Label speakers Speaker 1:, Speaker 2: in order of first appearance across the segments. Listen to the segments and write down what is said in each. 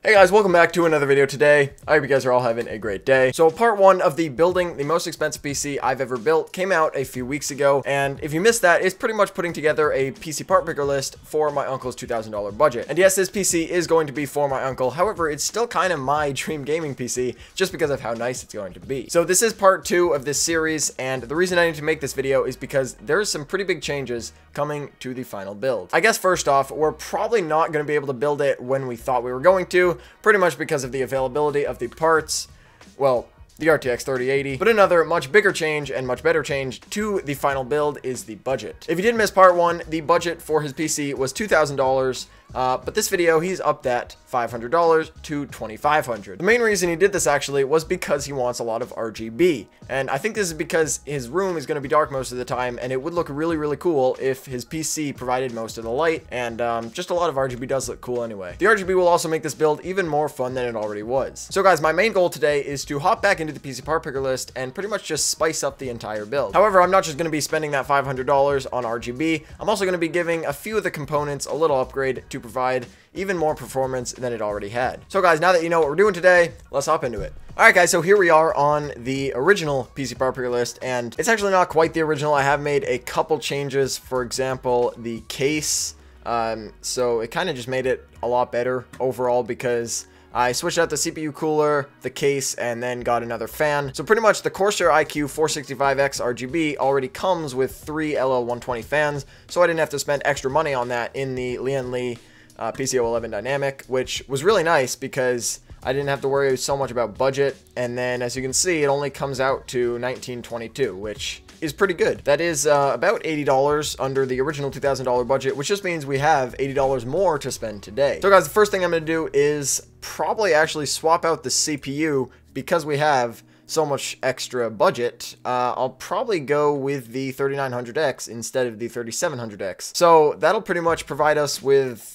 Speaker 1: Hey guys, welcome back to another video today. I hope you guys are all having a great day. So part one of the building the most expensive PC I've ever built came out a few weeks ago, and if you missed that, it's pretty much putting together a PC part picker list for my uncle's $2,000 budget. And yes, this PC is going to be for my uncle, however, it's still kind of my dream gaming PC just because of how nice it's going to be. So this is part two of this series, and the reason I need to make this video is because there's some pretty big changes coming to the final build. I guess first off, we're probably not going to be able to build it when we thought we were going to, pretty much because of the availability of the parts, well, the RTX 3080. But another much bigger change and much better change to the final build is the budget. If you did miss part one, the budget for his PC was $2,000, but this video, he's upped that $500 to $2,500. The main reason he did this actually was because he wants a lot of RGB. And I think this is because his room is going to be dark most of the time, and it would look really, really cool if his PC provided most of the light, and just a lot of RGB does look cool anyway. The RGB will also make this build even more fun than it already was. So guys, my main goal today is to hop back into the PC part picker list and pretty much just spice up the entire build. However, I'm not just going to be spending that $500 on RGB, I'm also going to be giving a few of the components a little upgrade to provide even more performance than it already had. So guys, now that you know what we're doing today, let's hop into it. Alright guys, so here we are on the original PC part picker list, and it's actually not quite the original. I have made a couple changes. For example, the case, so it kind of just made it a lot better overall because I switched out the CPU cooler, the case, and then got another fan. So pretty much the Corsair iCUE 465X RGB already comes with 3 LL120 fans, so I didn't have to spend extra money on that in the Lian Li PCO11 Dynamic, which was really nice because I didn't have to worry so much about budget. And then as you can see, it only comes out to $1,922, which is pretty good. That is about $80 under the original $2,000 budget, which just means we have $80 more to spend today. So guys, the first thing I'm going to do is probably actually swap out the CPU because we have so much extra budget. I'll probably go with the 3900X instead of the 3700X. So that'll pretty much provide us with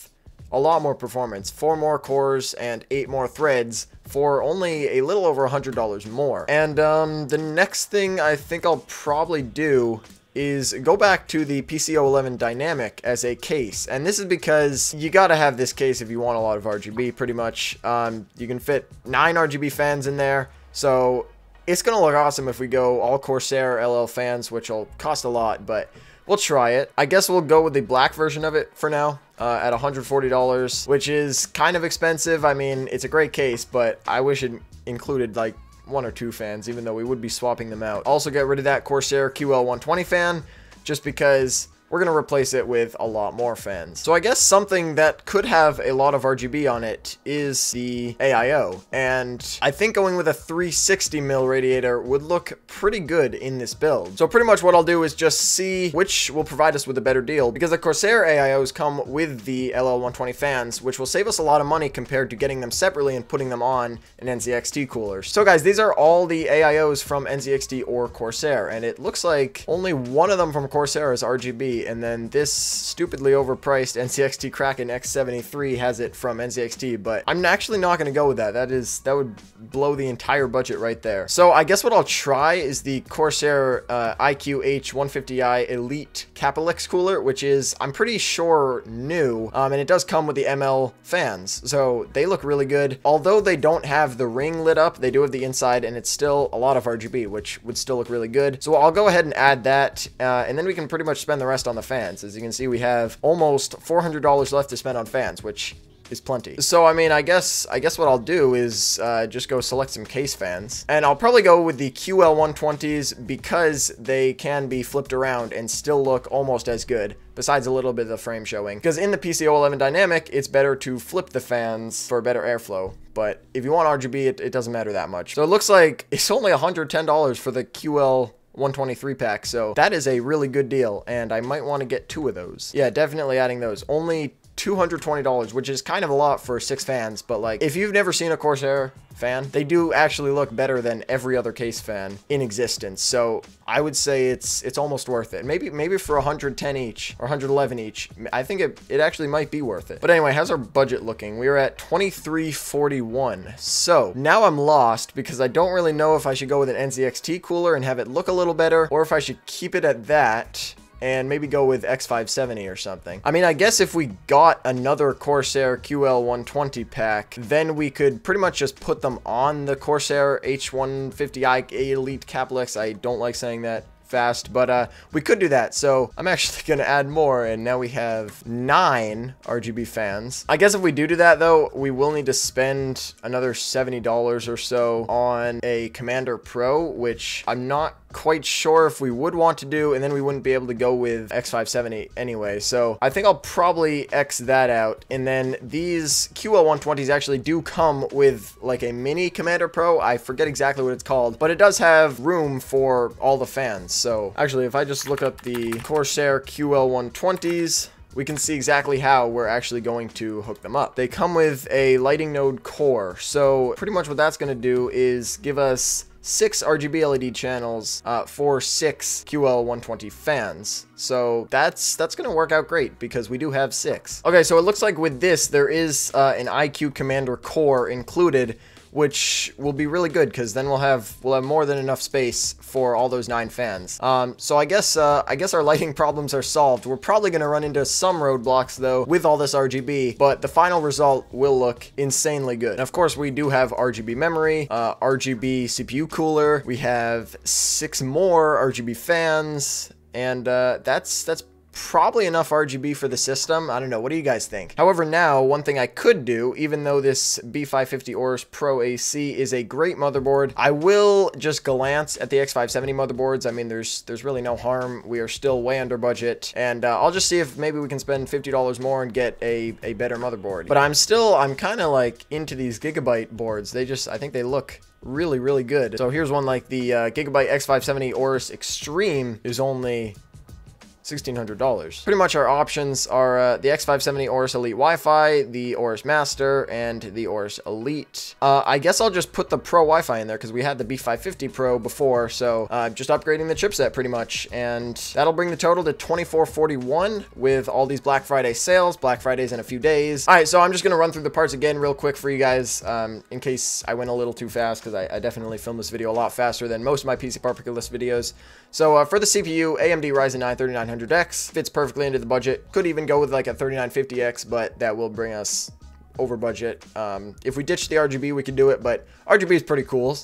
Speaker 1: a lot more performance, 4 more cores and 8 more threads for only a little over $100 more. And the next thing I think I'll probably do is go back to the PCO11 Dynamic as a case. And this is because you gotta have this case if you want a lot of RGB, pretty much. You can fit 9 RGB fans in there, so it's gonna look awesome if we go all Corsair LL fans, which will cost a lot, but we'll try it. I guess we'll go with the black version of it for now. At $140, which is kind of expensive. I mean, it's a great case, but I wish it included like 1 or 2 fans, even though we would be swapping them out. Also get rid of that Corsair QL120 fan, just because we're going to replace it with a lot more fans. So I guess something that could have a lot of RGB on it is the AIO. And I think going with a 360mm radiator would look pretty good in this build. So pretty much what I'll do is just see which will provide us with a better deal, because the Corsair AIOs come with the LL120 fans, which will save us a lot of money compared to getting them separately and putting them on an NZXT cooler. So guys, these are all the AIOs from NZXT or Corsair, and it looks like only one of them from Corsair is RGB. And then this stupidly overpriced NZXT Kraken X73 has it from NZXT, but I'm actually not going to go with that. That would blow the entire budget right there. So I guess what I'll try is the Corsair iCUE H150i Elite Capalex cooler, which is, I'm pretty sure, new, and it does come with the ML fans, so they look really good. Although they don't have the ring lit up, they do have the inside, and it's still a lot of RGB, which would still look really good. So I'll go ahead and add that, and then we can pretty much spend the rest on the fans. As you can see, we have almost $400 left to spend on fans, which is plenty. So I mean, I guess what I'll do is just go select some case fans, and I'll probably go with the QL120s because they can be flipped around and still look almost as good, besides a little bit of the frame showing. Because in the PCO11 Dynamic, it's better to flip the fans for better airflow, but if you want RGB, it doesn't matter that much. So it looks like it's only $110 for the QL 123 pack, so that is a really good deal, and I might want to get 2 of those. Yeah, definitely adding those. Only $220, which is kind of a lot for 6 fans, but like, if you've never seen a Corsair fan, they do actually look better than every other case fan in existence. So I would say it's almost worth it. Maybe for 110 each or 111 each, I think it actually might be worth it. But anyway, how's our budget looking? We are at $2341. So now I'm lost because I don't really know if I should go with an NZXT cooler and have it look a little better, or if I should keep it at that and maybe go with X570 or something. I mean, I guess if we got another Corsair QL120 pack, then we could pretty much just put them on the Corsair H150i Elite Caplux. I don't like saying that fast, but we could do that. So I'm actually gonna add more, and now we have 9 RGB fans. I guess if we do that though, we will need to spend another $70 or so on a Commander Pro, which I'm not quite sure if we would want to do, and then we wouldn't be able to go with X570 anyway. So I think I'll probably X that out. And then these QL120s actually do come with like a mini Commander Pro. I forget exactly what it's called, but it does have room for all the fans. So actually, if I just look up the Corsair QL120s, we can see exactly how we're actually going to hook them up. They come with a lighting node core. So pretty much what that's going to do is give us 6 RGB LED channels for 6 QL120 fans. So that's going to work out great because we do have 6. Okay, so it looks like with this, there is an IQ Commander core included, which will be really good because then we'll have more than enough space for all those 9 fans. So I guess our lighting problems are solved. We're probably going to run into some roadblocks though with all this RGB, but the final result will look insanely good. And of course, we do have RGB memory, RGB CPU cooler. We have 6 more RGB fans, and that's probably enough RGB for the system. I don't know. What do you guys think? However, now, one thing I could do, even though this B550 Aorus Pro AC is a great motherboard, I will just glance at the X570 motherboards. I mean, there's really no harm. We are still way under budget, and I'll just see if maybe we can spend $50 more and get a better motherboard. But I'm kind of like into these Gigabyte boards. I think they look really, really good. So here's one like the Gigabyte X570 Aorus Extreme is only $1,600. Pretty much our options are the X570 Aorus Elite Wi-Fi, the Aorus Master, and the Aorus Elite. I guess I'll just put the Pro Wi-Fi in there because we had the B550 Pro before, so just upgrading the chipset pretty much, and that'll bring the total to $2,441 with all these Black Friday sales. Black Friday's in a few days. All right, so I'm just gonna run through the parts again real quick for you guys in case I went a little too fast, because I definitely filmed this video a lot faster than most of my PC Part Picker List videos. So for the CPU, AMD Ryzen 9 3900X fits perfectly into the budget. Could even go with like a 3950X, but that will bring us over budget. If we ditch the RGB, we could do it, but RGB is pretty cool.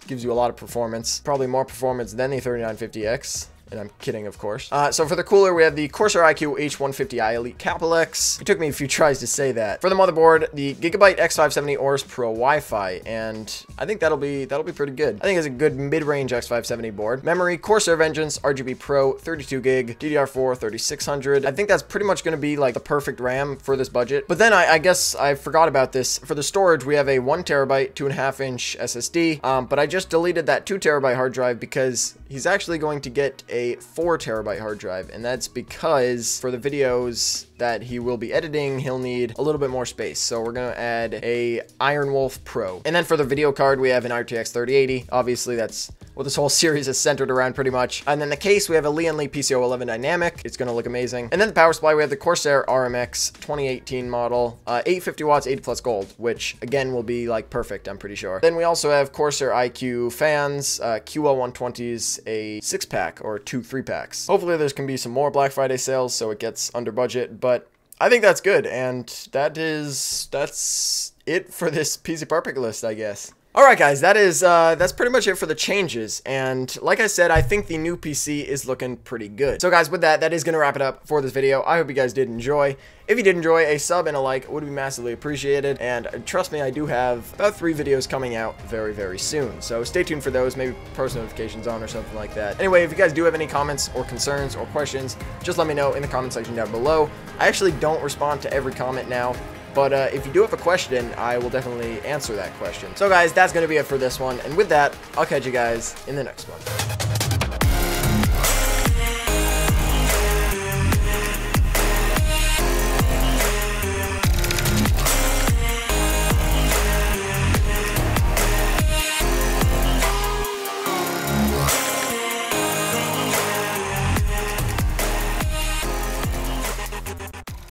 Speaker 1: Gives you a lot of performance, probably more performance than the 3950X. And I'm kidding, of course. So for the cooler, we have the Corsair iCUE H150i Elite Caplux. It took me a few tries to say that. For the motherboard, the Gigabyte X570 Aorus Pro Wi-Fi, and I think that'll be pretty good. I think it's a good mid-range X570 board. Memory, Corsair Vengeance RGB Pro 32 gig, DDR4 3600. I think that's pretty much going to be like the perfect RAM for this budget. But then I guess I forgot about this. For the storage, we have a 1 terabyte 2.5-inch SSD, but I just deleted that 2 terabyte hard drive because he's actually going to get a 4 terabyte hard drive, and that's because for the videos that he will be editing, he'll need a little bit more space. So we're gonna add a Iron Wolf Pro. And then for the video card, we have an RTX 3080. Obviously, that's what this whole series is centered around pretty much. And then the case, we have a Lian Li PCO 11 Dynamic. It's gonna look amazing. And then the power supply, we have the Corsair RMX 2018 model, 850 watts, 80 plus gold, which again will be like perfect, I'm pretty sure. Then we also have Corsair iCUE fans, QL120s, a 6-pack or 2 3-packs. Hopefully there's can be some more Black Friday sales so it gets under budget, but I think that's good, and that's it for this PC Part Picker List, I guess. Alright guys, that's pretty much it for the changes, and like I said, I think the new PC is looking pretty good. So guys, with that is going to wrap it up for this video. I hope you guys did enjoy. If you did enjoy, a sub and a like would be massively appreciated, and trust me, I do have about 3 videos coming out very, very soon, so stay tuned for those, maybe post notifications on or something like that. Anyway, if you guys do have any comments or concerns or questions, just let me know in the comment section down below. I actually don't respond to every comment now, but if you do have a question, I will definitely answer that question. So guys, that's going to be it for this one, and with that, I'll catch you guys in the next one.